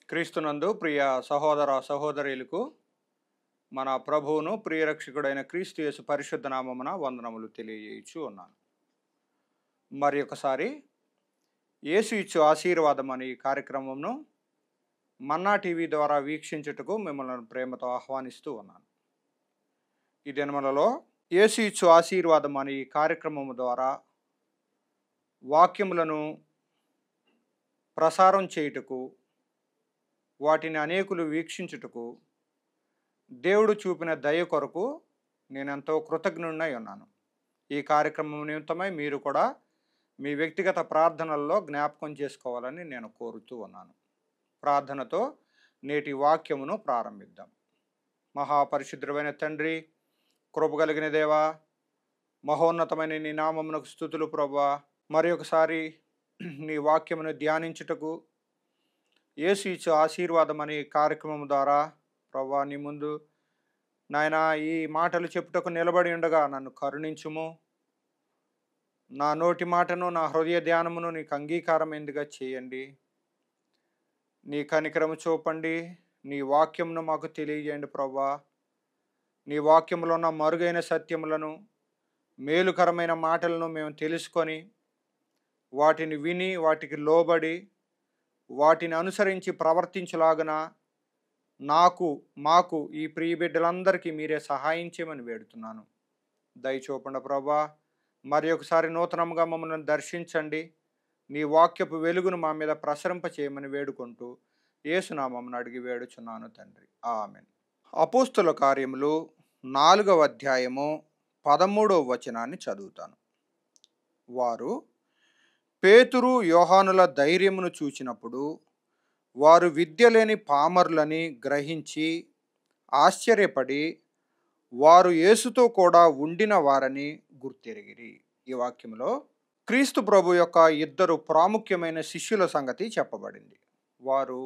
క్రీస్తునందు ప్రియ సహోదర సహోదరులకు మన ప్రభువును ప్రియరక్షకుడైన క్రీస్తు యేసు పరిశుద్ధ నామమున వందనములు తెలియజేయచ్చు ఉన్నాను. మరి ఒకసారి యేసు ఇచ్చు ఆశీర్వాదం అనే ఈ కార్యక్రమంను మన్నా టీవీ ద్వారా వీక్షించుటకు మిమ్మల్ని ప్రేమతో ఆహ్వానిస్తూ ఉన్నాను. ఈ దినములలో యేసు ఇచ్చు ఆశీర్వాదం అనే ఈ కార్యక్రమము ద్వారా వాక్యములను ప్రసారం చేయుటకు, వాటిని అనేకులు వీక్షించుటకు దేవుడు చూపిన దయ కొరకు నేనెంతో కృతజ్ఞుడినై ఉన్నాను. ఈ కార్యక్రమం నిమిత్తమై మీరు కూడా మీ వ్యక్తిగత ప్రార్థనల్లో జ్ఞాపకం చేసుకోవాలని నేను కోరుతూ ఉన్నాను. ప్రార్థనతో నేటి వాక్యమును ప్రారంభిద్దాం. మహాపరిశుద్ధుడైన తండ్రి, కృపగలిగిన దేవా, మహోన్నతమైన నీ నామమునకు స్తుతులు ప్రభువా. మరి ఒకసారి నీ వాక్యమును ధ్యానించుటకు యేసు ఇచ్చు ఆశీర్వాదం అనే కార్యక్రమం ద్వారా ప్రభువా నీ ముందు నాయనా ఈ మాటలు చెప్పుటకు నిలబడి ఉండగా నన్ను కరుణించుము. నా నోటి మాటను, నా హృదయ ధ్యానమును నీకు అంగీకారమైందిగా చేయండి. నీ కనికరము చూపండి. నీ వాక్యమును మాకు తెలియజేయండి ప్రభువా. నీ వాక్యములో ఉన్న మరుగైన సత్యములను, మేలుకరమైన మాటలను మేము తెలుసుకొని వాటిని విని వాటికి లోబడి వాటిని అనుసరించి ప్రవర్తించులాగున మాకు ఈ ప్రియ బిడ్డలందరికీ మీరే సహాయం చేయమని వేడుతున్నాను. దయచూపండి ప్రభా. మరి ఒకసారి నూతనంగా మమ్మల్ని దర్శించండి. నీ వాక్యపు వెలుగును మా మీద ప్రసరింప చేయమని వేడుకుంటూ యేసునామమున అడిగి వేడుచున్నాను తండ్రి, ఆమేన్. అపోస్తుల కార్యములు 4వ అధ్యాయము 13వ వచనాన్ని చదువుతాను. వారు పేతురు యోహానుల ధైర్యమును చూచినప్పుడు వారు విద్య లేని పామరులని గ్రహించి ఆశ్చర్యపడి వారు యేసుతో కూడా ఉండిన వారని గుర్తెరిగిరి. ఈ వాక్యంలో క్రీస్తు ప్రభు యొక్క ఇద్దరు ప్రాముఖ్యమైన శిష్యుల సంగతి చెప్పబడింది. వారు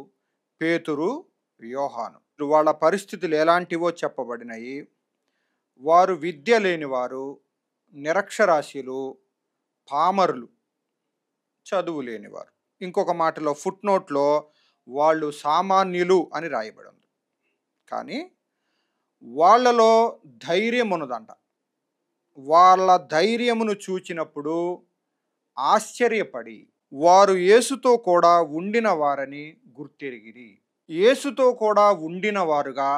పేతురు, యోహాను. వాళ్ళ పరిస్థితులు ఎలాంటివో చెప్పబడినాయి. వారు విద్య లేనివారు, నిరక్షరాస్యులు, పామరులు, చదువు లేనివారు. ఇంకొక మాటలో ఫుట్ నోట్లో వాళ్ళు సామాన్యులు అని రాయబడి ఉంది. కానీ వాళ్ళలో ధైర్యం ఉన్నదంట. వాళ్ళ ధైర్యమును చూచినప్పుడు ఆశ్చర్యపడి వారు యేసుతో కూడా ఉండిన వారని గుర్తెరిగిరి. యేసుతో కూడా ఉండిన వారుగా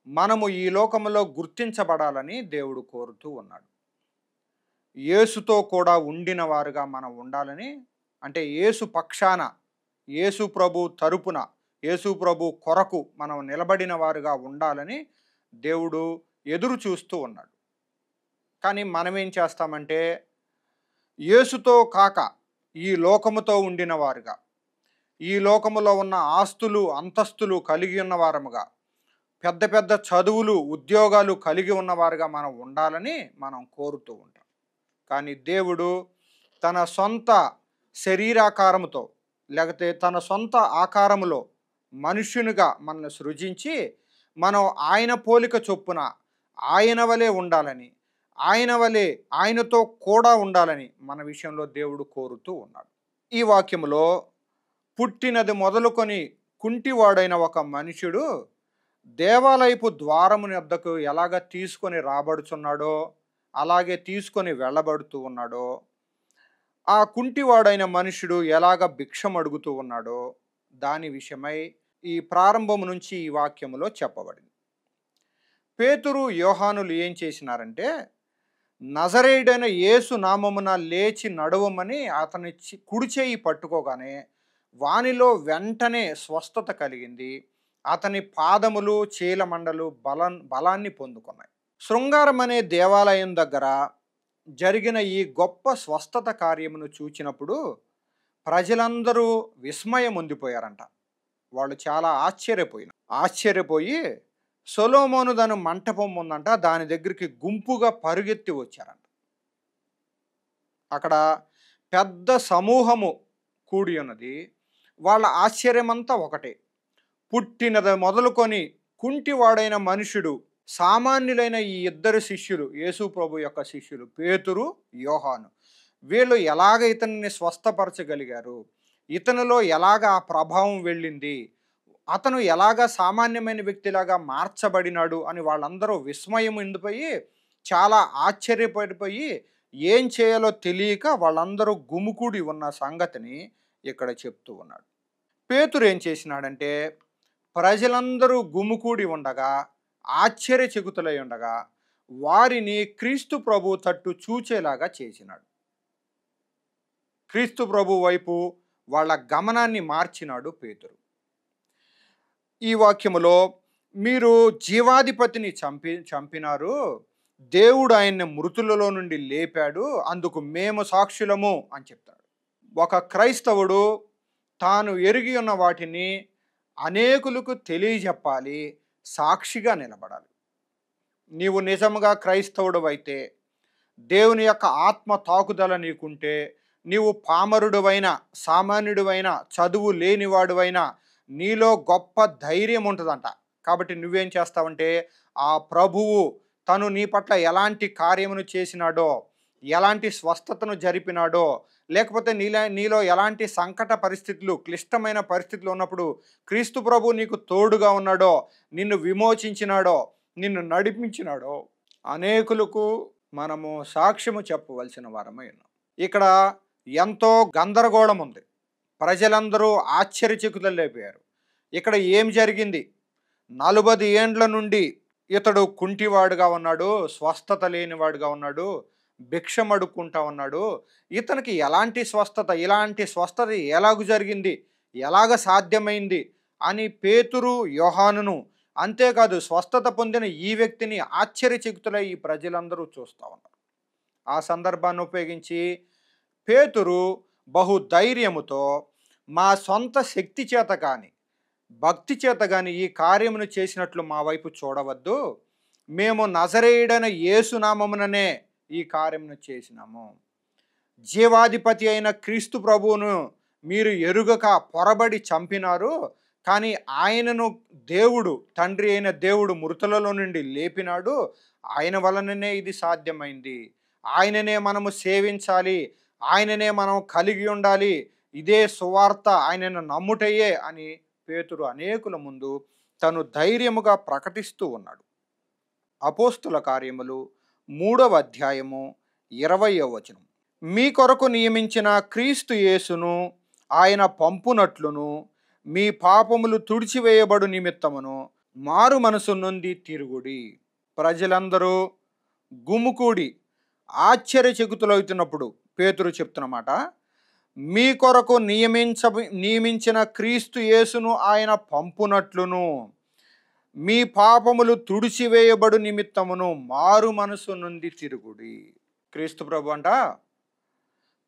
మనము ఈ లోకములో గుర్తించబడాలని దేవుడు కోరుతూ ఉన్నాడు. యేసుతో కూడా ఉండిన వారుగా మనం ఉండాలని, అంటే యేసు పక్షాన, యేసు ప్రభు తరపున, యేసు ప్రభు కొరకు మనం నిలబడిన వారుగా ఉండాలని దేవుడు ఎదురు చూస్తూ ఉన్నాడు. కానీ మనం ఏం చేస్తామంటే యేసుతో కాక ఈ లోకముతో ఉండిన వారుగా, ఈ లోకములో ఉన్న ఆస్తులు అంతస్తులు కలిగి ఉన్న వారముగా, పెద్ద పెద్ద చదువులు ఉద్యోగాలు కలిగి ఉన్నవారుగా మనం ఉండాలని మనం కోరుతూ ఉంటాం. కానీ దేవుడు తన సొంత శరీరాకారముతో, లేకపోతే తన సొంత ఆకారములో మనుష్యునిగా మనల్ని సృజించి మనం ఆయన పోలిక చొప్పున ఆయన వలె ఉండాలని, ఆయనతో కూడా ఉండాలని మన విషయంలో దేవుడు కోరుతూ ఉన్నాడు. ఈ వాక్యములో పుట్టినది మొదలుకొని కుంటివాడైన ఒక మనుషుడు దేవాలయపు ద్వారముని వద్దకు ఎలాగ తీసుకొని రాబడుచున్నాడో, అలాగే తీసుకొని వెళ్ళబడుతూ ఉన్నాడో, ఆ కుంటివాడైన మనుషుడు ఎలాగ భిక్షం అడుగుతూ ఉన్నాడో దాని విషయమై ఈ ప్రారంభం నుంచి ఈ వాక్యములో చెప్పబడింది. పేతురు, యోహానులు ఏం చేసినారంటే నజరేయుడైన యేసు నామమున లేచి నడవమని అతని కుడి చేయి పట్టుకోగానే వానిలో వెంటనే స్వస్థత కలిగింది. అతని పాదములు, చీలమండలు బలాన్ని పొందుకున్నాయి. శృంగారం అనే దేవాలయం దగ్గర జరిగిన ఈ గొప్ప స్వస్థత కార్యమును చూచినప్పుడు ప్రజలందరూ విస్మయం పొందిపోయారంట. వాళ్ళు చాలా ఆశ్చర్యపోయి సొలొమోను దాని మంటపం ఉందంట, దాని దగ్గరికి గుంపుగా పరుగెత్తి వచ్చారంట. అక్కడ పెద్ద సమూహము కూడి ఉన్నది. వాళ్ళ ఆశ్చర్యమంతా ఒకటే. పుట్టినది మొదలుకొని కుంటివాడైన మనుషుడు, సామాన్యులైన ఈ ఇద్దరు శిష్యులు, యేసు ప్రభు యొక్క శిష్యులు పేతురు, యోహాను, వీళ్ళు ఎలాగ ఇతన్ని స్వస్థపరచగలిగారు, ఇతనిలో ఎలాగా ఆ ప్రభావం వెళ్ళింది, అతను ఎలాగా సామాన్యమైన వ్యక్తిలాగా మార్చబడినాడు అని వాళ్ళందరూ విస్మయం ఉండిపోయి చాలా ఆశ్చర్యపడిపోయి ఏం చేయాలో తెలియక వాళ్ళందరూ గుమికూడి ఉన్న సంగతిని ఇక్కడ చెప్తూ ఉన్నాడు. పేతురు ఏం చేసినాడంటే ప్రజలందరూ గుమికూడి ఉండగా ఆశ్చర్యచకితులై ఉండగా వారిని క్రీస్తు ప్రభు తట్టు చూచేలాగా చేసినాడు. క్రీస్తు ప్రభు వైపు వాళ్ళ గమనాన్ని మార్చినాడు పేతురు. ఈ వాక్యములో మీరు జీవాధిపతిని చంపినారు, దేవుడు ఆయన్ని మృతులలో నుండి లేపాడు, అందుకు మేము సాక్షులము అని చెప్తాడు. ఒక క్రైస్తవుడు తాను ఎరిగి ఉన్న వాటిని అనేకులకు తెలియజెప్పాలి, సాక్షిగా నిలబడాలి. నీవు నిజముగా క్రైస్తవుడు అయితే, దేవుని యొక్క ఆత్మ తాకుదల నీకుంటే, నీవు పామరుడువైన సామాన్యుడువైన చదువు లేనివాడువైనా నీలో గొప్ప ధైర్యం ఉంటుందంట. కాబట్టి నువ్వేం చేస్తావంటే ఆ ప్రభువు తను నీ పట్ల ఎలాంటి కార్యమును చేసినాడో, ఎలాంటి స్వస్థతను జరిపినాడో, లేకపోతే నీలో ఎలాంటి సంకట పరిస్థితులు క్లిష్టమైన పరిస్థితులు ఉన్నప్పుడు క్రీస్తు ప్రభు నీకు తోడుగా ఉన్నాడో, నిన్ను విమోచించినాడో, నిన్ను నడిపించినాడో అనేకులకు మనము సాక్ష్యము చెప్పవలసిన వారమై ఉన్నాం. ఇక్కడ ఎంతో గందరగోళం ఉంది. ప్రజలందరూ ఆశ్చర్యచకితులైపోయారు. ఇక్కడ ఏం జరిగింది? 40 ఏండ్ల నుండి ఇతడు కుంటివాడుగా ఉన్నాడు, స్వస్థత లేనివాడుగా ఉన్నాడు, భిక్షం అడుక్కుంటా ఉన్నాడు. ఇతనికి ఎలాంటి స్వస్థత, ఇలాంటి స్వస్థత ఎలాగూ జరిగింది, ఎలాగ సాధ్యమైంది అని పేతురు, యోహానును, అంతేకాదు స్వస్థత పొందిన ఈ వ్యక్తిని ఆశ్చర్యచకితులై ఈ ప్రజలందరూ చూస్తూ ఉన్నారు. ఆ సందర్భాన్ని ఉపయోగించి పేతురు బహు ధైర్యముతో మా సొంత శక్తి చేత కానీ భక్తి చేత కానీ ఈ కార్యమును చేసినట్లు మా వైపు చూడవద్దు, మేము నజరేయుడైన యేసు నామముననే ఈ కార్యమును చేసినాము. జీవాధిపతి అయిన క్రీస్తు ప్రభువును మీరు ఎరుగక పొరబడి చంపినారు, కానీ ఆయనను దేవుడు, తండ్రి అయిన దేవుడు మృతులలో నుండి లేపినాడు. ఆయన వలననే ఇది సాధ్యమైంది. ఆయననే మనము సేవించాలి, ఆయననే మనం కలిగి ఉండాలి, ఇదే సువార్త, ఆయనను నమ్ముటయే అని పేతురు అనేకుల ముందు తను ధైర్యముగా ప్రకటిస్తూ ఉన్నాడు. అపోస్తుల కార్యములు 3వ అధ్యాయము 20వ వచనం. మీ కొరకు నియమించిన క్రీస్తు యేసును ఆయన పంపునట్లును మీ పాపములు తుడిచివేయబడు నిమిత్తమును మారు మనసు నొంది తిరుగుడి. ప్రజలందరూ గుమ్ముకూడి ఆశ్చర్యచకితులవుతున్నప్పుడు పేతురు చెప్తున్నమాట, మీ కొరకు నియమించిన క్రీస్తు యేసును ఆయన పంపునట్లును మీ పాపములు తుడిచివేయబడు నిమిత్తమును మారు మనసు నుండి తిరుగుడి. క్రీస్తు ప్రభు అంట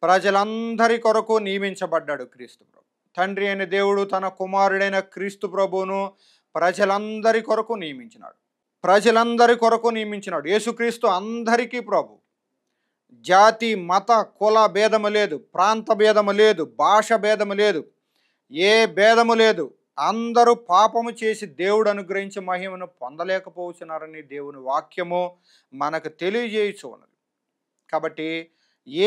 ప్రజలందరి కొరకు నియమించబడ్డాడు. క్రీస్తు ప్రభు తండ్రి అయిన దేవుడు తన కుమారుడైన క్రీస్తు ప్రభువును ప్రజలందరి కొరకు నియమించినాడు. ప్రజలందరి కొరకు నియమించినాడు. యేసుక్రీస్తు అందరికీ ప్రభు. జాతి మత కుల భేదము లేదు, ప్రాంత భేదము లేదు, భాష భేదము లేదు, ఏ భేదము లేదు. అందరూ పాపము చేసి దేవుడు అనుగ్రహించే మహిమను పొందలేకపోతున్నారని దేవుని వాక్యము మనకు తెలియజేయచ్చు ఉన్నది. కాబట్టి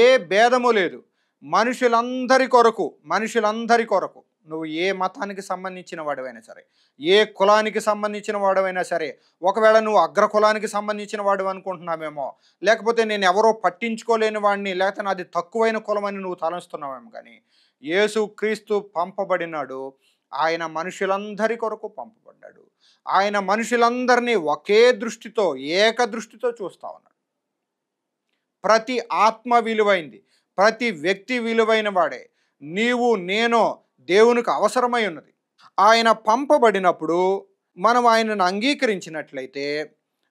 ఏ భేదము లేదు. మనుషులందరి కొరకు నువ్వు ఏ మతానికి సంబంధించిన వాడివైనా సరే, ఏ కులానికి సంబంధించిన వాడివైనా సరే, ఒకవేళ నువ్వు అగ్రకులానికి సంబంధించిన వాడు అనుకుంటున్నావేమో, లేకపోతే నేను ఎవరో పట్టించుకోలేని వాడిని, లేకపోతే నాది తక్కువైన కులం అని నువ్వు తలంస్తున్నావేమో, కానీ యేసు క్రీస్తు పంపబడినాడు. ఆయన మనుషులందరి కొరకు పంపబడ్డాడు. ఆయన మనుషులందరినీ ఒకే దృష్టితో, ఏక దృష్టితో చూస్తా ఉన్నాడు. ప్రతి ఆత్మ విలువైంది, ప్రతి వ్యక్తి విలువైన వాడే. నీవు నేను దేవునికి అవసరమై ఉన్నది. ఆయన పంపబడినప్పుడు మనం ఆయనను అంగీకరించినట్లయితే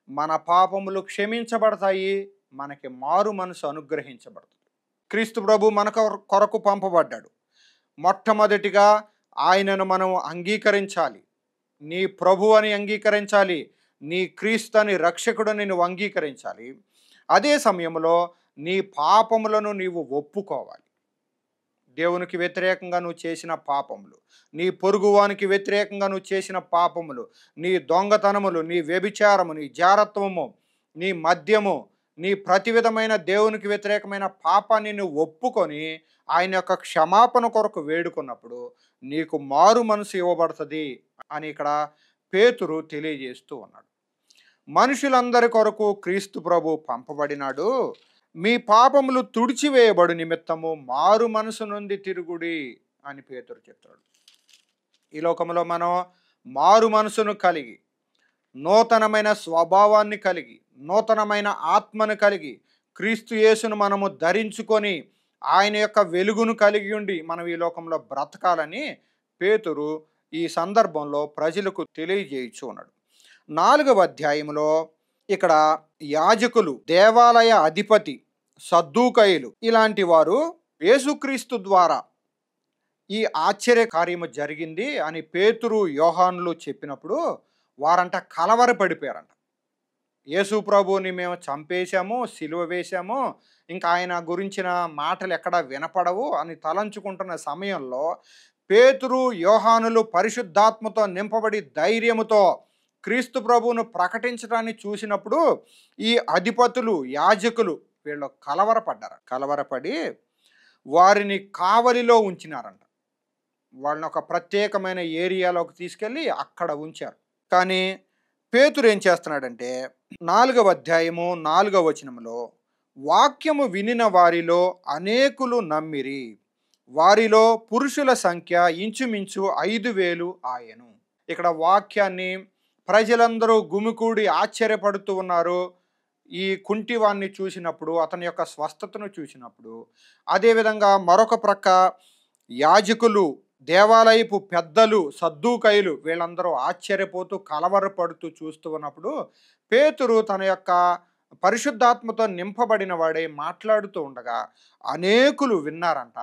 మన పాపములు క్షమించబడతాయి, మనకి మారు మనసు అనుగ్రహించబడుతుంది. క్రీస్తు ప్రభు మన కొరకు పంపబడ్డాడు. మొట్టమొదటిగా ఆయనను మనం అంగీకరించాలి. నీ ప్రభు అని అంగీకరించాలి, నీ క్రీస్తు అని రక్షకుడని నువ్వు అంగీకరించాలి. అదే సమయంలో నీ పాపములను నీవు ఒప్పుకోవాలి. దేవునికి వ్యతిరేకంగా నువ్వు చేసిన పాపములు, నీ పొరుగువానికి వ్యతిరేకంగా నువ్వు చేసిన పాపములు, నీ దొంగతనములు, నీ వ్యభిచారము, నీ జారత్వము, నీ మద్యము, నీ ప్రతి విధమైన దేవునికి వ్యతిరేకమైన పాపాన్ని నువ్వు ఒప్పుకొని ఆయన యొక్క క్షమాపణ కొరకు వేడుకున్నప్పుడు నీకు మారు మనసు ఇవ్వబడుతుంది అని ఇక్కడ పేతురు తెలియజేస్తూ ఉన్నాడు. మనుషులందరి కొరకు క్రీస్తు ప్రభు పంపబడినాడు, మీ పాపములు తుడిచివేయబడు నిమిత్తము మారు మనసు నుండి తిరుగుడి అని పేతురు చెప్తాడు. ఈ లోకంలో మనం మారు మనసును కలిగి, నూతనమైన స్వభావాన్ని కలిగి, నూతనమైన ఆత్మను కలిగి, క్రీస్తు యేసును మనము ధరించుకొని ఆయన యొక్క వెలుగును కలిగి ఉండి మనం ఈ లోకంలో బ్రతకాలని పేతురు ఈ సందర్భంలో ప్రజలకు తెలియజేయచ్చు ఉన్నాడు. 4వ అధ్యాయంలో ఇక్కడ యాజకులు, దేవాలయ అధిపతి, సద్దూకయులు ఇలాంటి వారు యేసుక్రీస్తు ద్వారా ఈ ఆశ్చర్య కార్యము జరిగింది అని పేతురు, యోహానులు చెప్పినప్పుడు వారంట కలవరపడిపోయారంట. యేసు ప్రభువుని మేము చంపేశాము, సిలువ వేశాము, ఇంకా ఆయన గురించిన మాటలు ఎక్కడా వినపడవు అని తలంచుకుంటున్న సమయంలో పేతురు, యోహానులు పరిశుద్ధాత్మతో నింపబడి ధైర్యముతో క్రీస్తు ప్రభువును ప్రకటించడాన్ని చూసినప్పుడు ఈ అధిపతులు, యాజకులు వీళ్ళు కలవరపడి వారిని కావలిలో ఉంచినారంట. వాళ్ళని ఒక ప్రత్యేకమైన ఏరియాలోకి తీసుకెళ్ళి అక్కడ ఉంచారు. కానీ పేతురు ఏం చేస్తున్నాడంటే 4వ అధ్యాయము 4వ వచనంలో, వాక్యము వినిన వారిలో అనేకులు నమ్మిరి, వారిలో పురుషుల సంఖ్య ఇంచుమించు 5,000 ఆయను. ఇక్కడ వాక్యాన్ని ప్రజలందరూ గుమికూడి ఆశ్చర్యపడుతూ ఉన్నారు. ఈ కుంటివాన్ని చూసినప్పుడు, అతని యొక్క స్వస్థతను చూసినప్పుడు. అదేవిధంగా మరొక ప్రక్క యాజకులు, దేవాలయపు పెద్దలు, సద్దూకయులు వీళ్ళందరూ ఆశ్చర్యపోతూ కలవరపడుతూ చూస్తూ ఉన్నప్పుడు పేతురు తన యొక్క పరిశుద్ధాత్మతో నింపబడిన వాడే మాట్లాడుతూ ఉండగా అనేకులు విన్నారంట.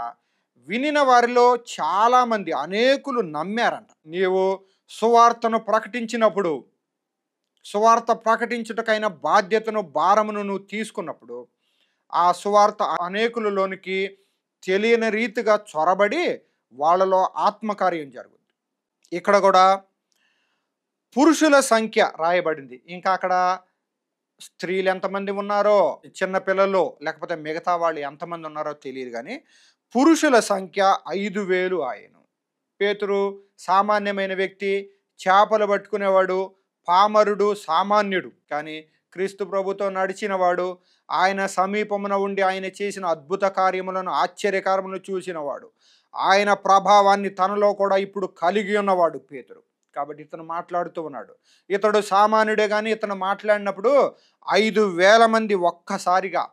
వినిన వారిలో చాలామంది, అనేకులు నమ్మారంట. నీవు సువార్తను ప్రకటించినప్పుడు, సువార్త ప్రకటించుటకైన బాధ్యతను, భారమును నువ్వు తీసుకున్నప్పుడు ఆ సువార్త అనేకులలోనికి తెలియని రీతిగా చొరబడి వాళ్ళలో ఆత్మకార్యం జరుగుతుంది. ఇక్కడ కూడా పురుషుల సంఖ్య రాయబడింది. ఇంకా అక్కడ స్త్రీలు ఎంతమంది ఉన్నారో, చిన్నపిల్లలు లేకపోతే మిగతా వాళ్ళు ఎంతమంది ఉన్నారో తెలియదు, కానీ పురుషుల సంఖ్య 5,000 ఆయను. పేతురు సామాన్యమైన వ్యక్తి, చేపలు పట్టుకునేవాడు, పామరుడు, సామాన్యుడు. కానీ క్రీస్తు ప్రభుతో నడిచినవాడు, ఆయన సమీపమున ఉండి ఆయన చేసిన అద్భుత కార్యములను, ఆశ్చర్యకార్యములను చూసినవాడు, ఆయన ప్రభావాన్ని తనలో కూడా ఇప్పుడు కలిగి ఉన్నవాడు పేతురు. కాబట్టి ఇతను మాట్లాడుతూ ఉన్నాడు. ఇతడు సామాన్యుడే, కానీ ఇతను మాట్లాడినప్పుడు 5,000 మంది ఒక్కసారిగా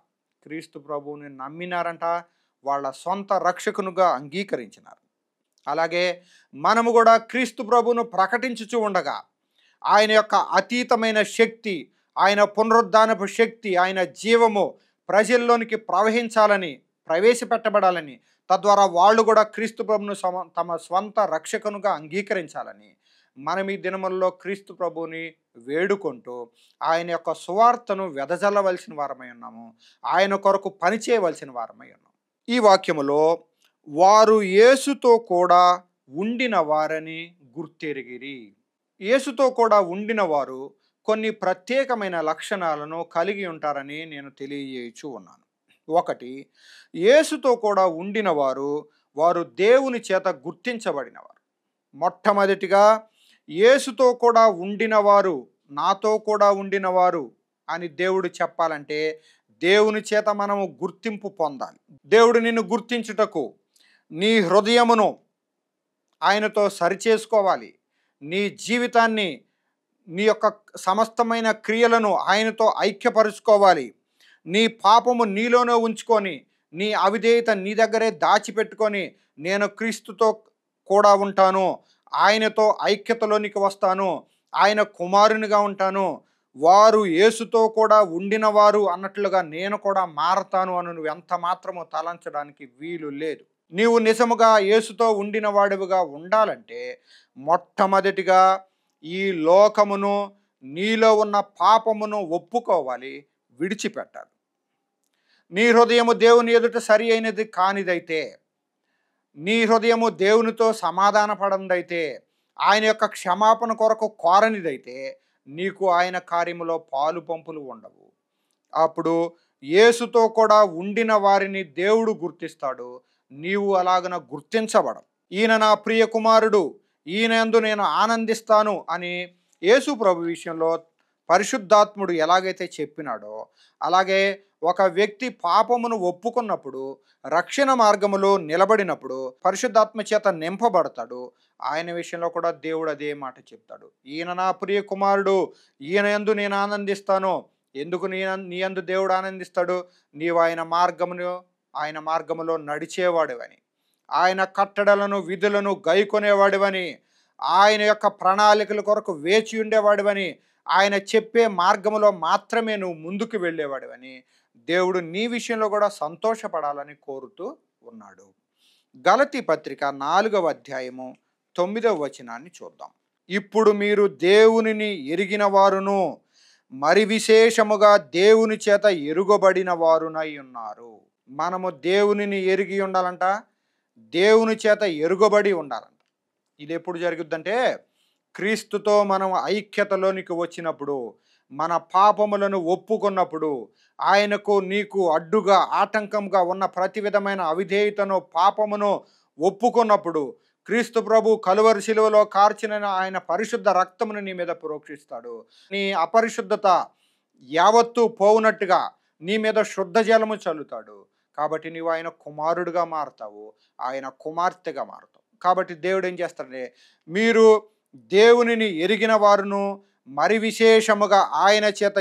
క్రీస్తు ప్రభువుని నమ్మినారంట, వాళ్ళ సొంత రక్షకునుగా అంగీకరించినారు. అలాగే మనము కూడా క్రీస్తు ప్రభువును ప్రకటించుచూ ఉండగా ఆయన యొక్క అతీతమైన శక్తి, ఆయన పునరుద్ధానపు శక్తి, ఆయన జీవము ప్రజల్లోనికి ప్రవేశపెట్టబడాలని, తద్వారా వాళ్ళు కూడా క్రీస్తు ప్రభువును తమ స్వంత రక్షకునుగా అంగీకరించాలని మనం ఈ దినముల్లో క్రీస్తు ప్రభువుని వేడుకుంటూ ఆయన యొక్క సువార్తను వెదజల్లవలసిన వారమై ఉన్నాము. ఆయన కొరకు పనిచేయవలసిన వారమై ఉన్నాము. ఈ వాక్యములో వారు యేసుతో కూడా ఉండిన వారని గుర్తెరిగిరి. యేసుతో కూడా ఉండిన వారు కొన్ని ప్రత్యేకమైన లక్షణాలను కలిగి ఉంటారని నేను తెలియజేయచ్చు ఉన్నాను. ఒకటి, యేసుతో కూడా ఉండిన వారు దేవుని చేత గుర్తించబడినవారు. మొట్టమొదటిగా యేసుతో కూడా ఉండినవారు, నాతో కూడా ఉండినవారు అని దేవుడు చెప్పాలంటే దేవుని చేత మనము గుర్తింపు పొందాలి. దేవుడు నిన్ను గుర్తించుటకు నీ హృదయమును ఆయనతో సరిచేసుకోవాలి. నీ జీవితాన్ని, నీ యొక్క సమస్తమైన క్రియలను ఆయనతో ఐక్యపరుచుకోవాలి. నీ పాపము నీలోనే ఉంచుకొని, నీ అవిధేయత నీ దగ్గరే దాచిపెట్టుకొని, నేను క్రీస్తుతో కూడా ఉంటాను, ఆయనతో ఐక్యతలోనికి వస్తాను, ఆయన కుమారునిగా ఉంటాను, వారు యేసుతో కూడా ఉండినవారు అన్నట్లుగా నేను కూడా మారతాను అని నువ్వు ఎంత మాత్రమో తలంచడానికి వీలు లేదు. నీవు నిజముగా యేసుతో ఉండిన వాడివిగా ఉండాలంటే మొట్టమొదటిగా ఈ లోకమును, నీలో ఉన్న పాపమును ఒప్పుకోవాలి, విడిచిపెట్టాలి. నీ హృదయము దేవుని ఎదుట సరి అయినది కానిదైతే, నీ హృదయము దేవునితో సమాధాన పడందైతే, ఆయన యొక్క క్షమాపణ కొరకు కోరనిదైతే నీకు ఆయన కార్యములో పాలు పంపులు ఉండవు. అప్పుడు యేసుతో కూడా ఉండిన వారిని దేవుడు గుర్తిస్తాడు, నీవు అలాగన గుర్తించబడవు. ఈయన నా ప్రియ కుమారుడు, ఈయన యందు నేను ఆనందిస్తాను అని యేసు ప్రభు విషయంలో పరిశుద్ధాత్ముడు ఎలాగైతే చెప్పినాడో, అలాగే ఒక వ్యక్తి పాపమును ఒప్పుకున్నప్పుడు, రక్షణ మార్గములో నిలబడినప్పుడు పరిశుద్ధాత్మ చేత నింపబడతాడు. ఆయన విషయంలో కూడా దేవుడు అదే మాట చెప్తాడు. ఈయన నా ప్రియ కుమారుడు, ఈయన యందు నేను ఆనందిస్తాను. ఎందుకు నీ యందు దేవుడు ఆనందిస్తాడు? నీవు ఆయన మార్గములో నడిచేవాడివని, ఆయన కట్టడలను విధులను గైకొనేవాడివని, ఆయన యొక్క ప్రణాళికల కొరకు వేచి ఉండేవాడివని, ఆయన చెప్పే మార్గములో మాత్రమే నువ్వు ముందుకు వెళ్ళేవాడివని దేవుడు నీ విషయంలో కూడా సంతోషపడాలని కోరుతూ ఉన్నాడు. గలతీ పత్రిక 4వ అధ్యాయము 9వ వచనాన్ని చూద్దాం. ఇప్పుడు మీరు దేవునిని ఎరిగిన వారును మరి విశేషముగా దేవుని చేత ఎరుగబడిన వారునై ఉన్నారు. మనము దేవునిని ఎరిగి ఉండాలంట, దేవుని చేత ఎరుగబడి ఉండాలంట. ఇది ఎప్పుడు జరుగుద్దంటే, క్రీస్తుతో మనం ఐక్యతలోనికి వచ్చినప్పుడు, మన పాపములను ఒప్పుకున్నప్పుడు, ఆయనకు నీకు అడ్డుగా ఆటంకంగా ఉన్న ప్రతి విధమైన అవిధేయతను పాపమును ఒప్పుకున్నప్పుడు క్రీస్తు ప్రభు కలువరి శిలువలో కార్చిన ఆయన పరిశుద్ధ రక్తమును నీ మీద ప్రోక్షిస్తాడు. నీ అపరిశుద్ధత యావత్తు పోవునట్టుగా నీ మీద శుద్ధ జలము చల్లుతాడు. కాబట్టి నీవు ఆయన కుమారుడుగా మారుతావు, ఆయన కుమార్తెగా మారుతావు. కాబట్టి దేవుడు ఏం చేస్తాడంటే, మీరు దేవునిని ఎరిగిన వారును మరి విశేషముగా ఆయన చేత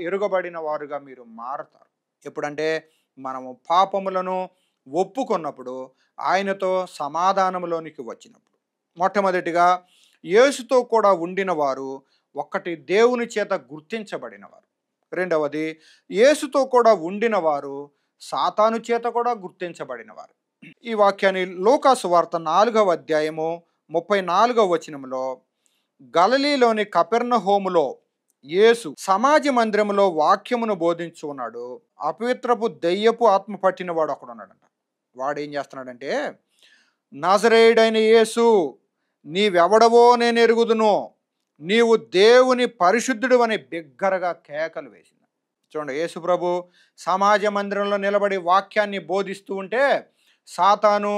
ఎరుగబడిన వారుగా మీరు మారుతారు. ఎప్పుడంటే మనము పాపములను ఒప్పుకున్నప్పుడు, ఆయనతో సమాధానములోనికి వచ్చినప్పుడు. మొట్టమొదటిగా యేసుతో కూడా ఉండిన వారు ఒక్కటి దేవుని చేత గుర్తించబడినవారు. రెండవది యేసుతో కూడా ఉండిన వారు సాతాను చేత కూడా గుర్తించబడినవారు. ఈ వాక్యాన్ని లూకా సువార్త 4వ అధ్యాయము 34వ వచనంలో, గలిలీలోని కపెర్నహూములో యేసు సమాజ మందిరములో వాక్యమును బోధించు ఉన్నాడు. అపవిత్రపు దెయ్యపు ఆత్మ పట్టినవాడు ఒకడు ఉన్నాడంట. వాడు ఏం చేస్తున్నాడంటే, నజరేయుడైన యేసు, నీవెవడవో నేను ఎరుగుదును, నీవు దేవుని పరిశుద్ధుడు అని బిగ్గరగా కేకలు వేసింది. చూడండి, యేసు ప్రభు సమాజ మందిరంలో నిలబడి వాక్యాన్ని బోధిస్తూ ఉంటే సాతాను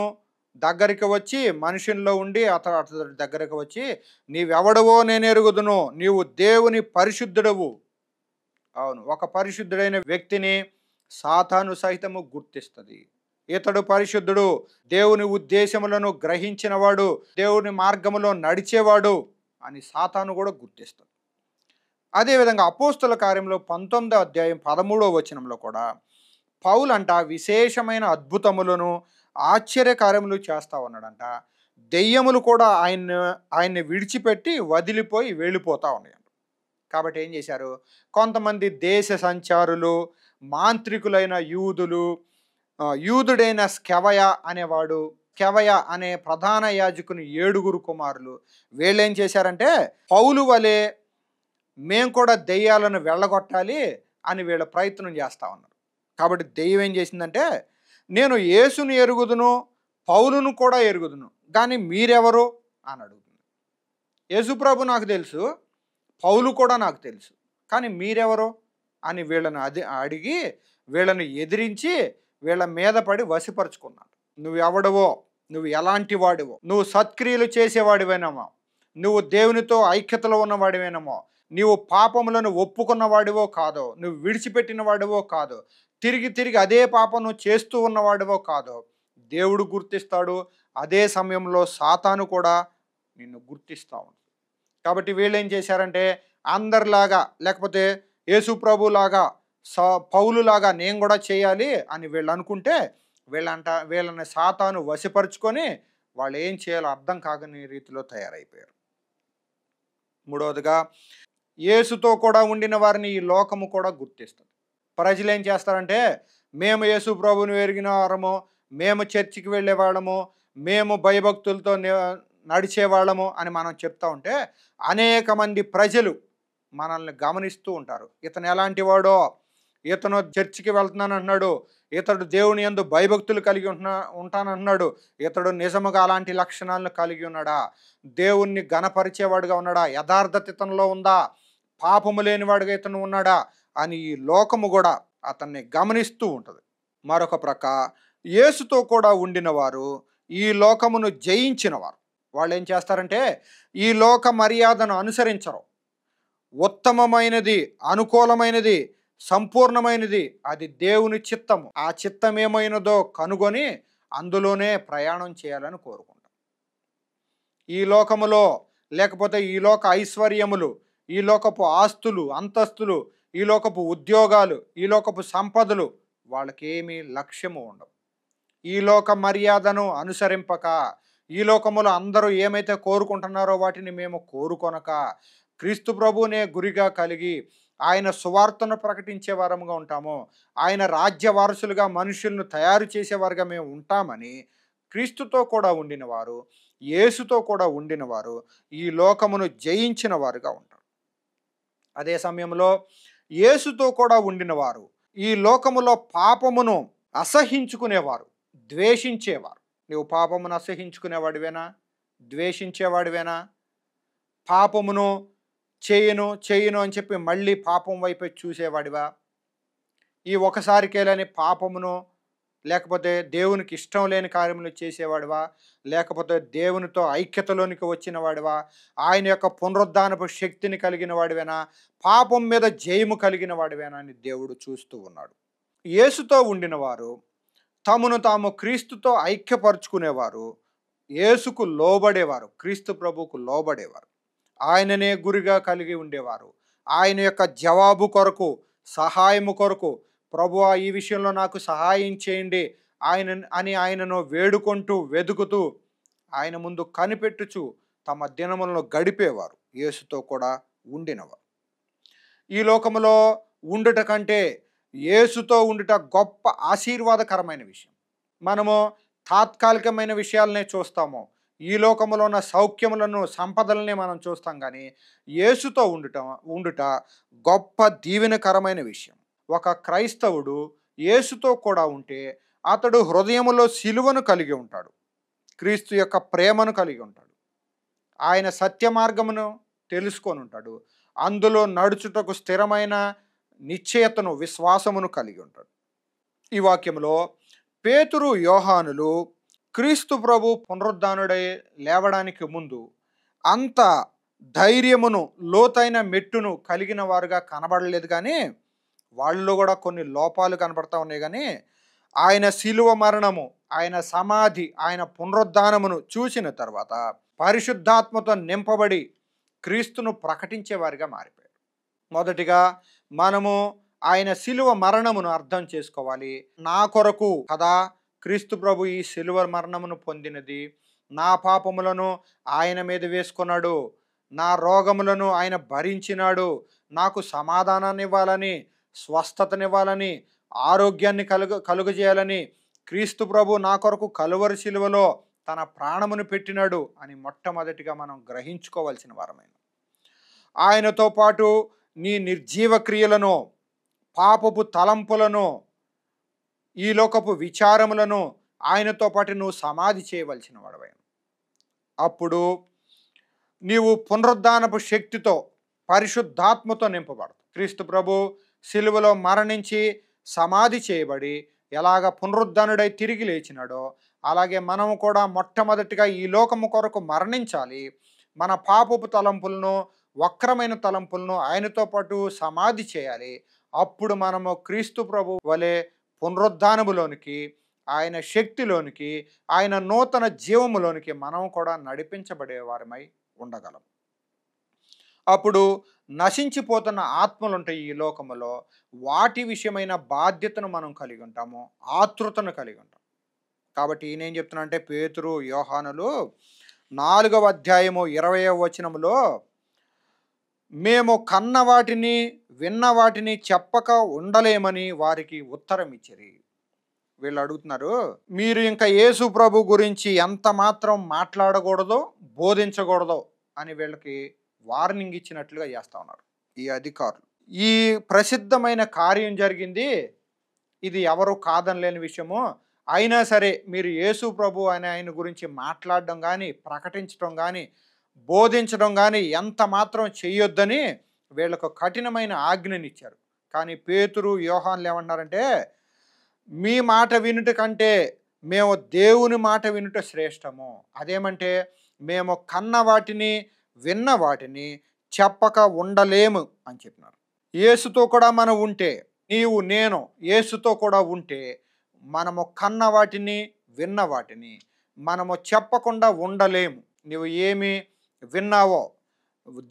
దగ్గరికి వచ్చి, మనుషుల్లో ఉండి అతడి దగ్గరికి వచ్చి, నీవెవడవో నేను ఎరుగుదును, నీవు దేవుని పరిశుద్ధుడవు. అవును, ఒక పరిశుద్ధుడైన వ్యక్తిని సాతాను సహితము గుర్తిస్తుంది. ఇతడు పరిశుద్ధుడు, దేవుని ఉద్దేశములను గ్రహించినవాడు, దేవుని మార్గములో నడిచేవాడు అని సాతాను కూడా గుర్తిస్తుంది. అదేవిధంగా అపోస్తుల కార్యంలో 19వ అధ్యాయం 13వ వచనంలో కూడా పౌలు అంట విశేషమైన అద్భుతములను ఆశ్చర్యకార్యములు చేస్తా ఉన్నాడంట. దెయ్యములు కూడా ఆయన్ని విడిచిపెట్టి వదిలిపోయి వెళ్ళిపోతా ఉన్నాయంట. కాబట్టి ఏం చేశారు, కొంతమంది దేశ సంచారులు, మాంత్రికులైన యూదుడైన స్కెవయ అనేవాడు, స్కెవయ అనే ప్రధాన యాజకుని 7 కుమారులు, వీళ్ళేం చేశారంటే పౌలు వలె మేము కూడా దెయ్యాలను వెళ్ళగొట్టాలి అని వీళ్ళ ప్రయత్నం చేస్తూ ఉన్నారు. కాబట్టి దెయ్యం ఏం చేసిందంటే, నేను యేసుని ఎరుగుదును, పౌలును కూడా ఎరుగుదును, కానీ మీరెవరు అని అడుగుతుంది. యేసుప్రభు నాకు తెలుసు, పౌలు కూడా నాకు తెలుసు, కానీ మీరెవరు అని వీళ్ళని అడిగి వీళ్ళని ఎదిరించి వీళ్ళ మీద పడి వశపరుచుకున్నాడు. నువ్వు ఎవడవో, నువ్వు ఎలాంటి వాడివో, నువ్వు సత్క్రియలు చేసేవాడివేనమో, నువ్వు దేవునితో ఐక్యతలో ఉన్నవాడివేనమో, నీవు పాపములను ఒప్పుకున్నవాడివో కాదో, నువ్వు విడిచిపెట్టిన వాడివో కాదో, తిరిగి అదే పాపం నువ్వు చేస్తూ ఉన్నవాడివో కాదో, దేవుడు గుర్తిస్తాడు. అదే సమయంలో సాతాను కూడా నిన్ను గుర్తిస్తూ ఉంటుంది. కాబట్టి వీళ్ళు ఏం చేశారంటే, అందరిలాగా లేకపోతే యేసు ప్రభులాగా పౌలులాగా నేను కూడా చేయాలి అని వీళ్ళు అనుకుంటే వీళ్ళని సాతాను వశపరుచుకొని వాళ్ళు ఏం చేయాలో అర్థం కాని రీతిలో తయారైపోయారు. మూడవదిగా యేసుతో కూడా ఉండిన వారిని ఈ లోకము కూడా గుర్తిస్తుంది. ప్రజలు ఏం చేస్తారంటే, మేము యేసు ప్రభువుని ఎరిగిన వారము, మేము చర్చికి వెళ్ళేవాళ్ళము, మేము భయభక్తులతో నడిచేవాళ్ళము అని మనం చెప్తా ఉంటే అనేక మంది ప్రజలు మనల్ని గమనిస్తూ ఉంటారు. ఇతను ఎలాంటి వాడో, ఇతను చర్చికి వెళ్తున్నానంటున్నాడు, ఇతడు దేవుని యందు భయభక్తులు కలిగి ఉంటానంటున్నాడు, ఇతడు నిజముగా అలాంటి లక్షణాలను కలిగి ఉన్నాడా, దేవుణ్ణి ఘనపరిచేవాడుగా ఉన్నాడా, యథార్థత ఇతనిలో ఉందా, పాపము లేనివాడుగా ఇతను ఉన్నాడా అని ఈ లోకము కూడా అతన్ని గమనిస్తూ ఉంటుంది. మరొక ప్రక్క యేసుతో కూడా ఉండిన వారు ఈ లోకమును జయించినవారు. వాళ్ళు ఏం చేస్తారంటే ఈ లోక మర్యాదను అనుసరించరు. ఉత్తమమైనది, అనుకూలమైనది, సంపూర్ణమైనది అది దేవుని చిత్తము. ఆ చిత్తం ఏమైనదో కనుగొని అందులోనే ప్రయాణం చేయాలని కోరుకుంటాం. ఈ లోకములో లేకపోతే ఈ లోక ఐశ్వర్యములు, ఈ లోకపు ఆస్తులు, అంతస్తులు, ఈ లోకపు ఉద్యోగాలు, ఈ లోకపు సంపదలు వాళ్ళకేమీ లక్ష్యము ఉండవు. ఈ లోక మర్యాదను అనుసరింపక, ఈ లోకములో అందరూ ఏమైతే కోరుకుంటున్నారో వాటిని మేము కోరుకొనక, క్రీస్తు ప్రభువునే గురిగా కలిగి ఆయన సువార్తను ప్రకటించే వారముగా ఉంటాము. ఆయన రాజ్య వారసులుగా మనుషులను తయారు చేసేవారుగా మేము ఉంటామని క్రీస్తుతో కూడా ఉండినవారు, యేసుతో కూడా ఉండినవారు ఈ లోకమును జయించిన వారుగా ఉంటారు. అదే సమయంలో యేసుతో కూడా ఉండినవారు ఈ లోకములో పాపమును అసహించుకునేవారు, ద్వేషించేవారు. నువ్వు పాపమును అసహించుకునేవాడివేనా? ద్వేషించేవాడివేనా? పాపమును చేయను చేయను అని చెప్పి మళ్ళీ పాపం వైపే చూసేవాడివా? ఈ ఒకసారికేలని పాపమును లేకపోతే దేవునికి ఇష్టం లేని కార్యములు చేసేవాడివా? లేకపోతే దేవునితో ఐక్యతలోనికి వచ్చిన వాడివా? ఆయన యొక్క పునరుద్ధానపు శక్తిని కలిగిన వాడివేనా? పాపం మీద జయము కలిగిన వాడివేనా అని దేవుడు చూస్తూ ఉన్నాడు. యేసుతో ఉండిన వారు తమను తాము క్రీస్తుతో ఐక్యపరుచుకునేవారు, యేసుకు లోబడేవారు, క్రీస్తు ప్రభువుకు లోబడేవారు, ఆయననే గురిగా కలిగి ఉండేవారు. ఆయన యొక్క జవాబు కొరకు, సహాయము కొరకు, ప్రభువా ఈ విషయంలో నాకు సహాయం చేయండి ఆయనను వేడుకుంటూ వెదుకుతూ ఆయన ముందు కనిపెట్టుచు తమ దినములను గడిపేవారు యేసుతో కూడా ఉండినవారు. ఈ లోకములో ఉండుట కంటే యేసుతో ఉండుట గొప్ప ఆశీర్వాదకరమైన విషయం. మనము తాత్కాలికమైన విషయాలనే చూస్తాము, ఈ లోకములో ఉన్న సౌఖ్యములను, సంపదలనే మనం చూస్తాం. కానీ యేసుతో ఉండుట గొప్ప దీవెనకరమైన విషయం. ఒక క్రైస్తవుడు యేసుతో కూడా ఉంటే అతడు హృదయములో సిలువను కలిగి ఉంటాడు, క్రీస్తు యొక్క ప్రేమను కలిగి ఉంటాడు, ఆయన సత్య మార్గమును తెలుసుకొని ఉంటాడు, అందులో నడుచుటకు స్థిరమైన నిశ్చయతను, విశ్వాసమును కలిగి ఉంటాడు. ఈ వాక్యంలో పేతురు, యోహానులు క్రీస్తు ప్రభు పునరుద్ధానుడై లేవడానికి ముందు అంత ధైర్యమును, లోతైన మెట్టును కలిగిన వారుగా కనబడలేదు. కానీ వాళ్ళలో కూడా కొన్ని లోపాలు కనబడతా ఉన్నాయి. కానీ ఆయన శిలువ మరణము, ఆయన సమాధి, ఆయన పునరుద్ధానమును చూసిన తర్వాత పరిశుద్ధాత్మతో నింపబడి క్రీస్తును ప్రకటించేవారిగా మారిపోయారు. మొదటిగా మనము ఆయన శిలువ మరణమును అర్థం చేసుకోవాలి. నా కొరకు కదా క్రీస్తు ప్రభు ఈ శిలువ మరణమును పొందినది, నా పాపములను ఆయన మీద వేసుకున్నాడు, నా రోగములను ఆయన భరించినాడు, నాకు సమాధానాన్ని ఇవ్వాలని, స్వస్థతనివ్వాలని, ఆరోగ్యాన్ని కలుగజేయాలని క్రీస్తు ప్రభు నా కొరకు కలువరి శిలువలో తన ప్రాణమును పెట్టినాడు అని మొట్టమొదటిగా మనం గ్రహించుకోవాల్సిన వారమైన. ఆయనతో పాటు నీ నిర్జీవ క్రియలను, పాపపు తలంపులను, ఈ లోకపు విచారములను ఆయనతో పాటు నువ్వు సమాధి చేయవలసిన వాడవైన. అప్పుడు నీవు పునరుద్ధానపు శక్తితో, పరిశుద్ధాత్మతో నింపబడతావు. క్రీస్తు ప్రభు సిలువలో మరణించి సమాధి చేయబడి ఎలాగ పునరుద్ధానుడై తిరిగి లేచినాడో అలాగే మనము కూడా మొట్టమొదటిగా ఈ లోకము కొరకు మరణించాలి. మన పాపపు తలంపులను, వక్రమైన తలంపులను ఆయనతో పాటు సమాధి చేయాలి. అప్పుడు మనము క్రీస్తు ప్రభు వలె పునరుద్ధానములోనికి, ఆయన శక్తిలోనికి, ఆయన నూతన జీవములోనికి మనం కూడా నడిపించబడే వారమై ఉండగలం. అప్పుడు నశించిపోతున్న ఆత్మలు ఉంటాయి ఈ లోకములో, వాటి విషయమైన బాధ్యతను మనం కలిగి ఉంటాము, ఆతృతను కలిగి ఉంటాం. కాబట్టి నేనేం చెప్తున్నా అంటే పేతురు, యోహానులు 4వ అధ్యాయము 20వ వచనములో మేము కన్న వాటిని, విన్న వాటిని చెప్పక ఉండలేమని వారికి ఉత్తరం ఇచ్చిరి. వీళ్ళు అడుగుతున్నారు, మీరు ఇంకా యేసు ప్రభు గురించి ఎంత మాత్రం మాట్లాడకూడదో, బోధించకూడదో అని వీళ్ళకి వార్నింగ్ ఇచ్చినట్లుగా చేస్తూ ఉన్నారు ఈ అధికారులు. ఈ ప్రసిద్ధమైన కార్యం జరిగింది, ఇది ఎవరు కాదనలేని విషయము. అయినా సరే మీరు యేసు ప్రభు అని ఆయన గురించి మాట్లాడడం కానీ, ప్రకటించడం కానీ, బోధించడం కానీ ఎంత మాత్రం చెయ్యొద్దని వీళ్ళకు కఠినమైన ఆజ్ఞనిచ్చారు. కానీ పేతురు, యోహాన్లు ఏమంటున్నారంటే మీ మాట వినుట కంటే మేము దేవుని మాట వినుట శ్రేష్టము. అదేమంటే మేము కన్న వాటిని, విన్న వాటిని చెప్పక ఉండలేము అని చెప్పినారు. యేసుతో కూడా మనం ఉంటే, నీవు నేను యేసుతో కూడా ఉంటే, మనము కన్న వాటిని, విన్న వాటిని మనము చెప్పకుండా ఉండలేము. నీవు ఏమి విన్నావో,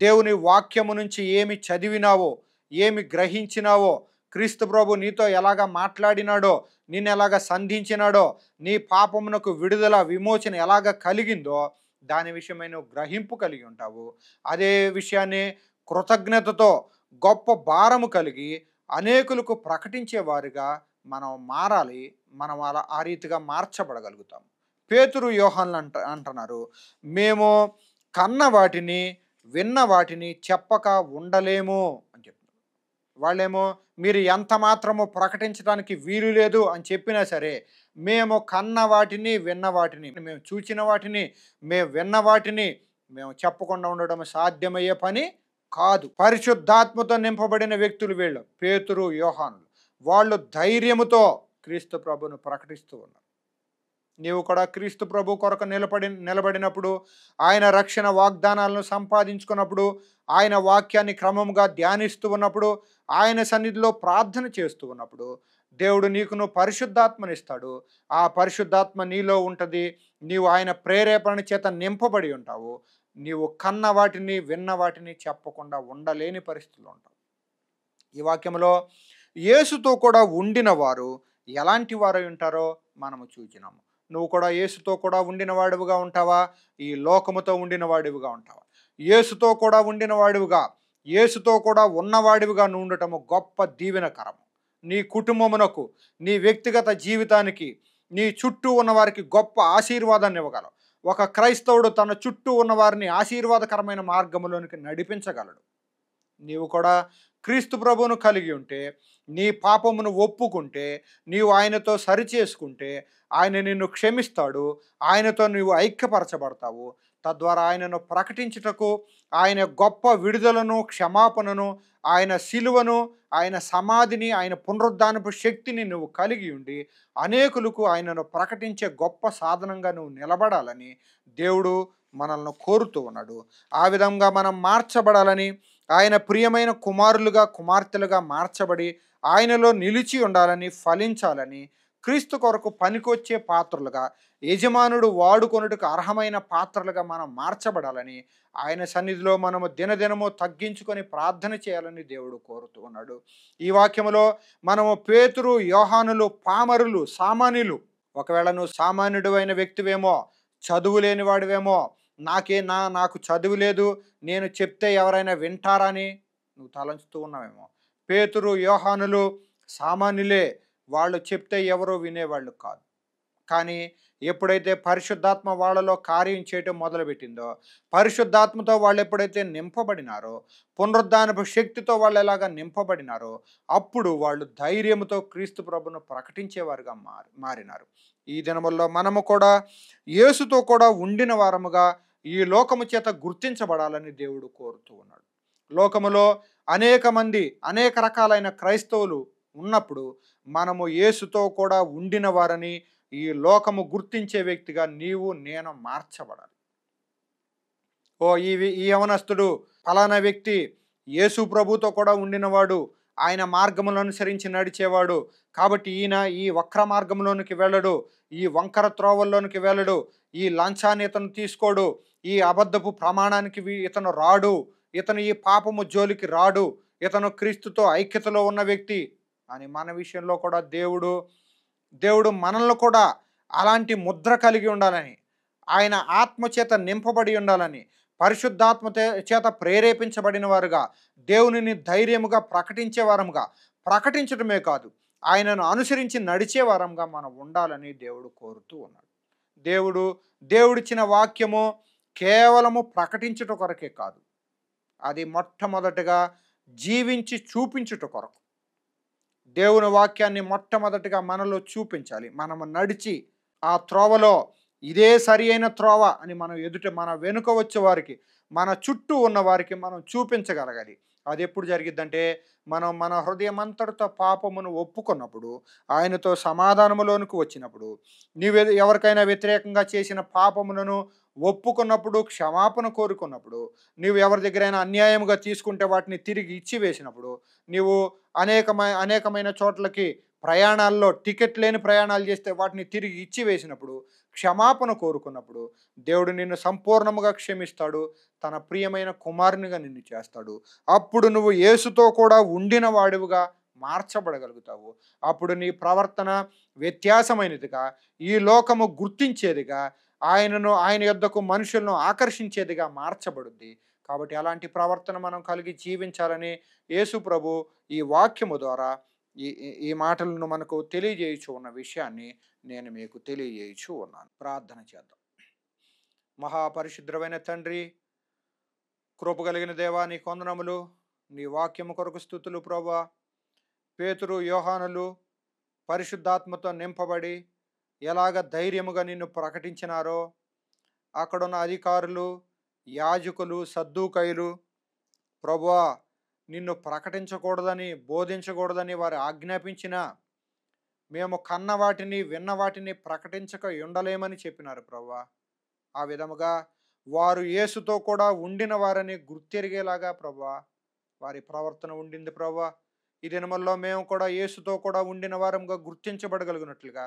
దేవుని వాక్యము నుంచి ఏమి చదివినావో, ఏమి గ్రహించినావో, క్రీస్తు ప్రభు నీతో ఎలాగ మాట్లాడినాడో, నిన్ను ఎలాగ సంధించినాడో, నీ పాపమునకు విడుదల విమోచన ఎలాగ కలిగిందో దాని విషయమై నువ్వు గ్రహింపు కలిగి ఉంటావు. అదే విషయాన్ని కృతజ్ఞతతో గొప్ప భారము కలిగి అనేకులకు ప్రకటించేవారుగా మనం మారాలి. మనం అలా ఆ రీతిగా మార్చబడగలుగుతాం. పేతురు యోహాన్లు అంటున్నారు, మేము కన్న వాటిని, విన్న వాటిని చెప్పక ఉండలేము అని చెప్తున్నారు. వాళ్ళేమో మీరు ఎంత మాత్రము ప్రకటించడానికి వీలు లేదు అని చెప్పినా సరే, మేము కన్న వాటిని, విన్న వాటిని, మేము చూచిన వాటిని, మేము విన్న వాటిని మేము చెప్పకుండా ఉండడం సాధ్యమయ్యే పని కాదు. పరిశుద్ధాత్మతో నింపబడిన వ్యక్తులు వీళ్ళు, పేతురు యోహానులు. వాళ్ళు ధైర్యముతో క్రీస్తు ప్రభును ప్రకటిస్తూ ఉన్నారు. నీవు కూడా క్రీస్తు ప్రభు కొరకు నిలబడినప్పుడు, ఆయన రక్షణ వాగ్దానాలను సంపాదించుకున్నప్పుడు, ఆయన వాక్యాన్ని క్రమంగా ధ్యానిస్తూ ఉన్నప్పుడు, ఆయన సన్నిధిలో ప్రార్థన చేస్తూ ఉన్నప్పుడు దేవుడు నీకును పరిశుద్ధాత్మనిస్తాడు. ఆ పరిశుద్ధాత్మ నీలో ఉంటుంది. నీవు ఆయన ప్రేరేపణ చేత నింపబడి ఉంటావు. నీవు కన్న వాటిని, విన్న వాటిని చెప్పకుండా ఉండలేని పరిస్థితుల్లో ఉంటావు. ఈ వాక్యంలో యేసుతో కూడా ఉండిన వారు ఎలాంటి వారై ఉంటారో మనము చూచినాము. నువ్వు కూడా యేసుతో కూడా ఉండిన వాడివిగా ఉంటావా? ఈ లోకముతో ఉండిన వాడివిగా ఉంటావా? యేసుతో కూడా ఉండిన వాడివిగా, యేసుతో కూడా ఉన్నవాడివిగా నువ్వు ఉండటము గొప్ప దీవెనకరము. నీ కుటుంబమునకు, నీ వ్యక్తిగత జీవితానికి, నీ చుట్టూ ఉన్నవారికి గొప్ప ఆశీర్వాదాన్ని ఇవ్వగలవు. ఒక క్రైస్తవుడు తన చుట్టూ ఉన్నవారిని ఆశీర్వాదకరమైన మార్గంలోనికి నడిపించగలడు. నీవు కూడా క్రీస్తు ప్రభువును కలిగి ఉంటే, నీ పాపమును ఒప్పుకుంటే, నీవు ఆయనతో సరిచేసుకుంటే ఆయన నిన్ను క్షమిస్తాడు. ఆయనతో నీవు ఐక్యపరచబడతావు. తద్వారా ఆయనను ప్రకటించుటకు, ఆయన గొప్ప విడుదలను, క్షమాపణను, ఆయన శిలువను, ఆయన సమాధిని, ఆయన పునరుద్ధానపు శక్తిని నువ్వు కలిగి ఉండి అనేకులకు ఆయనను ప్రకటించే గొప్ప సాధనంగా నువ్వు నిలబడాలని దేవుడు మనల్ని కోరుతూ ఉన్నాడు. ఆ విధంగా మనం మార్చబడాలని, ఆయన ప్రియమైన కుమారులుగా, కుమార్తెలుగా మార్చబడి ఆయనలో నిలిచి ఉండాలని, ఫలించాలని, క్రీస్తు కొరకు పనికొచ్చే పాత్రలుగా, యజమానుడు వాడుకొనుటకు అర్హమైన పాత్రలుగా మనం మార్చబడాలని, ఆయన సన్నిధిలో మనము దినదినము తగ్గించుకొని ప్రార్థన చేయాలని దేవుడు కోరుతూ ఉన్నాడు. ఈ వాక్యములో మనము పేతురు, యోహానులు పామరులు, సామాన్యులు. ఒకవేళ నువ్వు సామాన్యుడు అయిన వ్యక్తివేమో, చదువు లేని వాడివేమో, నాకు చదువు లేదు, నేను చెప్తే ఎవరైనా వింటారని నువ్వు తలంచుతూ ఉన్నావేమో. పేతురు, యోహానులు సామాన్యులే. వాళ్ళు చెప్తే ఎవరో వినేవాళ్ళు కాదు. కానీ ఎప్పుడైతే పరిశుద్ధాత్మ వాళ్ళలో కార్యం చేయటం మొదలుపెట్టిందో, పరిశుద్ధాత్మతో వాళ్ళు ఎప్పుడైతే నింపబడినారో, పునరుద్ధానపు శక్తితో వాళ్ళు ఎలాగా నింపబడినారో, అప్పుడు వాళ్ళు ధైర్యంతో క్రీస్తు ప్రభును ప్రకటించేవారుగా మారినారు. ఈ దినముల్లో మనము కూడా యేసుతో కూడా ఉండిన వారముగా ఈ లోకము చేత గుర్తించబడాలని దేవుడు కోరుతూ ఉన్నాడు. లోకములో అనేక మంది, అనేక రకాలైన క్రైస్తవులు ఉన్నప్పుడు మనము యేసుతో కూడా ఉండిన వారని ఈ లోకము గుర్తించే వ్యక్తిగా నీవు నేను మార్చబడాలి. ఈ యవనస్తుడు ఫలానా వ్యక్తి యేసు ప్రభుతో కూడా ఉండినవాడు, ఆయన మార్గములను అనుసరించి నడిచేవాడు, కాబట్టి ఈయన ఈ వక్ర మార్గంలోనికి వెళ్ళడు, ఈ వంకర త్రోవల్లోనికి వెళ్ళడు, ఈ లంచాన్ని ఇతను తీసుకోడు, ఈ అబద్ధపు ప్రమాణానికి ఇతను రాడు, ఇతను ఈ పాపము జోలికి రాడు, ఇతను క్రీస్తుతో ఐక్యతలో ఉన్న వ్యక్తి అని మన విషయంలో కూడా దేవుడు మనల్ని కూడా అలాంటి ముద్ర కలిగి ఉండాలని, ఆయన ఆత్మచేత నింపబడి ఉండాలని, పరిశుద్ధాత్మ చేత ప్రేరేపించబడిన వారుగా, దేవునిని ధైర్యముగా ప్రకటించే వారముగా, ప్రకటించడమే కాదు ఆయనను అనుసరించి నడిచే వారంగా మనం ఉండాలని దేవుడు కోరుతూ ఉన్నాడు. దేవుడిచ్చిన వాక్యము కేవలము ప్రకటించుట కొరకే కాదు, అది మొట్టమొదటిగా జీవించి చూపించుట కొరకు. దేవుని వాక్యాన్ని మొట్టమొదటిగా మనలో చూపించాలి. మనము నడిచి ఆ త్రోవలో ఇదే సరి అయిన త్రోవ అని మనం మన వెనుక వచ్చే వారికి, మన చుట్టూ ఉన్న వారికి మనం చూపించగలగాలి. అది ఎప్పుడు జరిగిద్దంటే మనం మన హృదయమంతటితో పాపమును ఒప్పుకున్నప్పుడు, ఆయనతో సమాధానములోనికి వచ్చినప్పుడు, ఎవరికైనా వ్యతిరేకంగా చేసిన పాపములను ఒప్పుకున్నప్పుడు, క్షమాపణ కోరుకున్నప్పుడు, నీవు ఎవరి దగ్గరైనా అన్యాయముగా తీసుకుంటే వాటిని తిరిగి ఇచ్చివేసినప్పుడు, నీవు అనేకమైన చోట్లకి ప్రయాణాల్లో టికెట్ లేని ప్రయాణాలు చేస్తే వాటిని తిరిగి ఇచ్చివేసినప్పుడు, క్షమాపణ కోరుకున్నప్పుడు, దేవుడు నిన్ను సంపూర్ణముగా క్షమిస్తాడు. తన ప్రియమైన కుమారునిగా నిన్ను చేస్తాడు. అప్పుడు నువ్వు యేసుతో కూడా ఉండిన వాడివిగా మార్చబడగలుగుతావు. అప్పుడు నీ ప్రవర్తన వ్యత్యాసమైనదిగా, ఈ లోకము గుర్తించేదిగా, ఆయన యొద్దకు మనుషులను ఆకర్షించేదిగా మార్చబడుద్ది. కాబట్టి అలాంటి ప్రవర్తన మనం కలిగి జీవించాలని యేసు ప్రభు ఈ వాక్యము ద్వారా ఈ ఈ ఈ మాటలను మనకు తెలియజేయుచు ఉన్న విషయాన్ని నేను మీకు తెలియజేయుచు ఉన్నాను. ప్రార్థన చేద్దాం. మహాపరిశుద్ధమైన తండ్రి, కృప కలిగిన దేవా, నీ కొందనములు, నీ వాక్యము కొరకు స్థుతులు ప్రభా. పేతురు, యోహానులు పరిశుద్ధాత్మతో నింపబడి ఎలాగ ధైర్యముగా నిన్ను ప్రకటించినారో, అక్కడున్న అధికారులు, యాజకులు, సద్దూకయులు ప్రభువా నిన్ను ప్రకటించకూడదని, బోధించకూడదని వారు ఆజ్ఞాపించిన, మేము కన్న వాటిని, విన్న వాటిని ప్రకటించక ఉండలేమని చెప్పినారు ప్రభువా. ఆ విధముగా వారు యేసుతో కూడా ఉండిన వారని గుర్తెరిగేలాగా ప్రభువా వారి ప్రవర్తన ఉండింది ప్రభువా. ఈ దినముల్లో మేము కూడా యేసుతో కూడా ఉండిన వారంగా గుర్తించబడగలిగినట్లుగా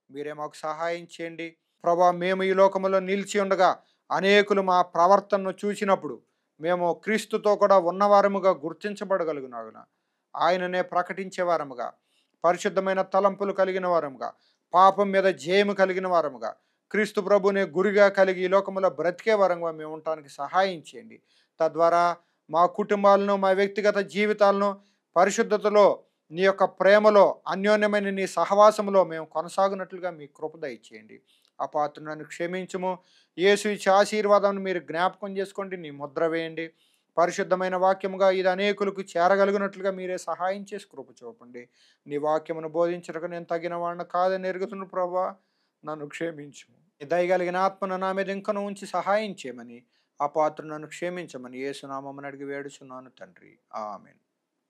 మీరే మాకు సహాయం చేయండి ప్రభువా. మేము ఈ లోకములో నిలిచి ఉండగా అనేకులు మా ప్రవర్తనను చూసినప్పుడు మేము క్రీస్తుతో కూడా ఉన్నవారముగా గుర్తించబడగలుగునాగున ఆయననే ప్రకటించే వారముగా, పరిశుద్ధమైన తలంపులు కలిగిన వారముగా, పాపం మీద జయము కలిగిన వారముగా, క్రీస్తు ప్రభునే గురిగా కలిగి ఈ లోకములో బ్రతికే వరంగా మేము ఉండటానికి సహాయం చేయండి. తద్వారా మా కుటుంబాలను, మా వ్యక్తిగత జీవితాలను పరిశుద్ధతలో, నీ యొక్క ప్రేమలో, అన్యోన్యమైన నీ సహవాసములో మేము కొనసాగునట్లుగా మీ కృప దయచేయండి. అపాత్రులను క్షమించుము. యేసు ఇచ్చే ఆశీర్వాదాన్ని మీరు జ్ఞాపకం చేసుకోండి, నీ ముద్ర వేయండి. పరిశుద్ధమైన వాక్యముగా ఇది అనేకులకు చేరగలిగినట్లుగా మీరే సహాయం చేసి కృప చూపండి. నీ వాక్యమును బోధించడానికి నేను తగిన వాడిని కాదని ఎరుగుతున్న ప్రభువా, నన్ను క్షమించు. నీ దయగలిగిన ఆత్మను నా మీద ఇంకను ఉంచి సహాయం చేయమని, అపాత్రులను క్షమించమని యేసునామమున అడిగి వేడుచున్నాను తండ్రి. ఆమేన్.